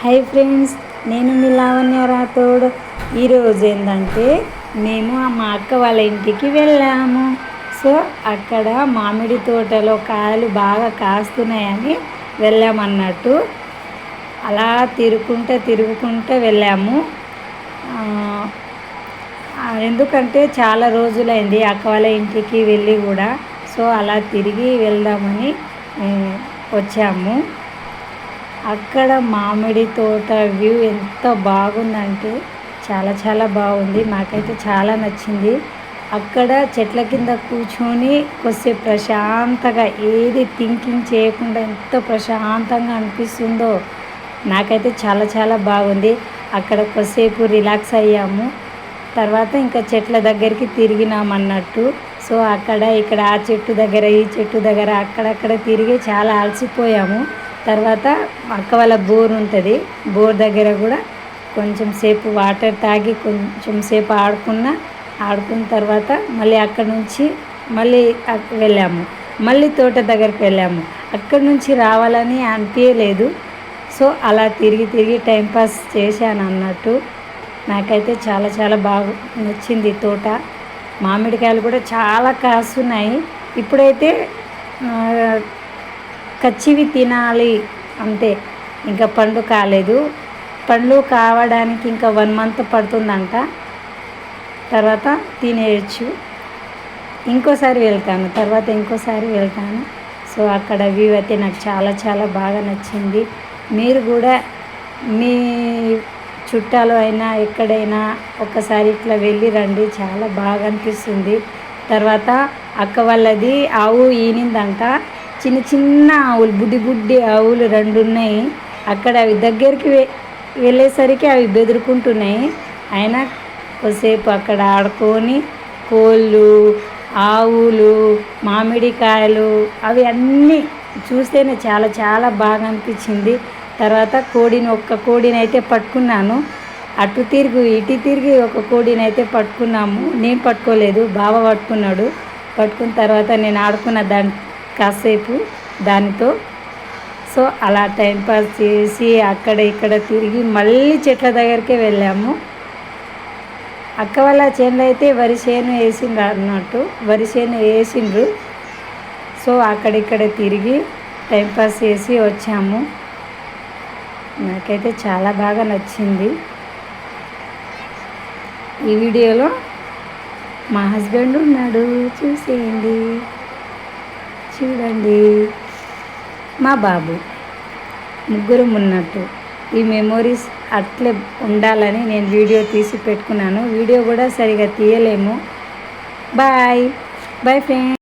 Hi friends, నేను మీ లావణ్య రాథోడ్. ఈరోజు ఏంటంటే మేము మా అక్క వాళ్ళ ఇంటికి వెళ్ళాము. సో అక్కడ మామిడి తోటలో కాయలు బాగా కాస్తున్నాయని వెళ్ళామన్నట్టు. అలా తిరుగుకుంటే వెళ్ళాము. ఎందుకంటే చాలా రోజులైంది అక్క వాళ్ళ ఇంటికి వెళ్ళి కూడా. సో అలా తిరిగి వెళ్దామని వచ్చాము. అక్కడ మామిడి తోట వ్యూ ఎంత బాగుందంటే చాలా బాగుంది. నాకైతే చాలా నచ్చింది. అక్కడ చెట్ల కింద కూర్చొని కొద్దిసేపు ప్రశాంతంగా ఏది థింకింగ్ చేయకుండా ఎంత ప్రశాంతంగా అనిపిస్తుందో నాకైతే చాలా బాగుంది. అక్కడ కొద్దిసేపు రిలాక్స్ అయ్యాము. తర్వాత ఇంకా చెట్ల దగ్గరికి తిరిగినామన్నట్టు. సో అక్కడ ఇక్కడ ఆ చెట్టు దగ్గర ఈ చెట్టు దగ్గర అక్కడక్కడ తిరిగి చాలా అలసిపోయాము. తర్వాత అక్క వాళ్ళ బోర్ ఉంటుంది, బోర్ దగ్గర కూడా కొంచెం సేపు వాటర్ తాగి కొంచెం సేపు ఆడుకున్న తర్వాత మళ్ళీ అక్కడ నుంచి మళ్ళీ వెళ్ళాము. మళ్ళీ తోట దగ్గరికి వెళ్ళాము. అక్కడి నుంచి రావాలని అనిపించలేదు. సో అలా తిరిగి టైంపాస్ చేశాను అన్నట్టు. నాకైతే చాలా బాగా నచ్చింది తోట. మామిడికాయలు కూడా చాలా కాస్తున్నాయి. ఇప్పుడైతే కచ్చివి తినాలి అంతే, ఇంకా పండు కాలేదు. పండ్లు కావడానికి ఇంకా 1 month పడుతుందంట. తర్వాత తినేయచ్చు. ఇంకోసారి వెళ్తాను. సో అక్కడ వ్యూ అయితే నాకు చాలా బాగా నచ్చింది. మీరు కూడా మీ చుట్టాలు అయినా ఎక్కడైనా ఒకసారి ఇట్లా వెళ్ళి రండి, చాలా బాగా అనిపిస్తుంది. తర్వాత అక్క వాళ్ళది ఆవు ఈనిందంట. చిన్న ఆవులు, బుడ్డి ఆవులు 2 ఉన్నాయి. అక్కడ అవి దగ్గరికి వెళ్ళేసరికి అవి బెదురుకుంటున్నాయి. అయినా కొద్దిసేపు అక్కడ ఆడుకొని కోళ్ళు, ఆవులు, మామిడికాయలు అవి అన్నీ చూస్తేనే చాలా బాగా అనిపించింది. తర్వాత ఒక్క కోడిని అయితే పట్టుకున్నాను. అటు ఇటు తిరిగి ఒక కోడిని అయితే పట్టుకున్నాము. నేను పట్టుకోలేదు, బావ పట్టుకున్నాడు. పట్టుకున్న తర్వాత నేను ఆడుకున్న కాసేపు దానితో. సో అలా టైంపాస్ చేసి అక్కడ ఇక్కడ తిరిగి మళ్ళీ చెట్ల దగ్గరికే వెళ్ళాము. అక్క వాళ్ళ చేనులో అయితే వరి చేను వేసిండ్రు. సో అక్కడిక్కడ తిరిగి టైంపాస్ చేసి వచ్చాము. నాకైతే చాలా బాగా నచ్చింది. ఈ వీడియోలో మా హస్బెండ్ ఉన్నాడు, చూడండి. మా బాబు, ముగ్గురం ఉన్నట్టు. ఈ మెమోరీస్ అట్లే ఉండాలని నేను వీడియో తీసి పెట్టుకున్నాను. వీడియో కూడా సరిగా తీయలేము. Bye friends.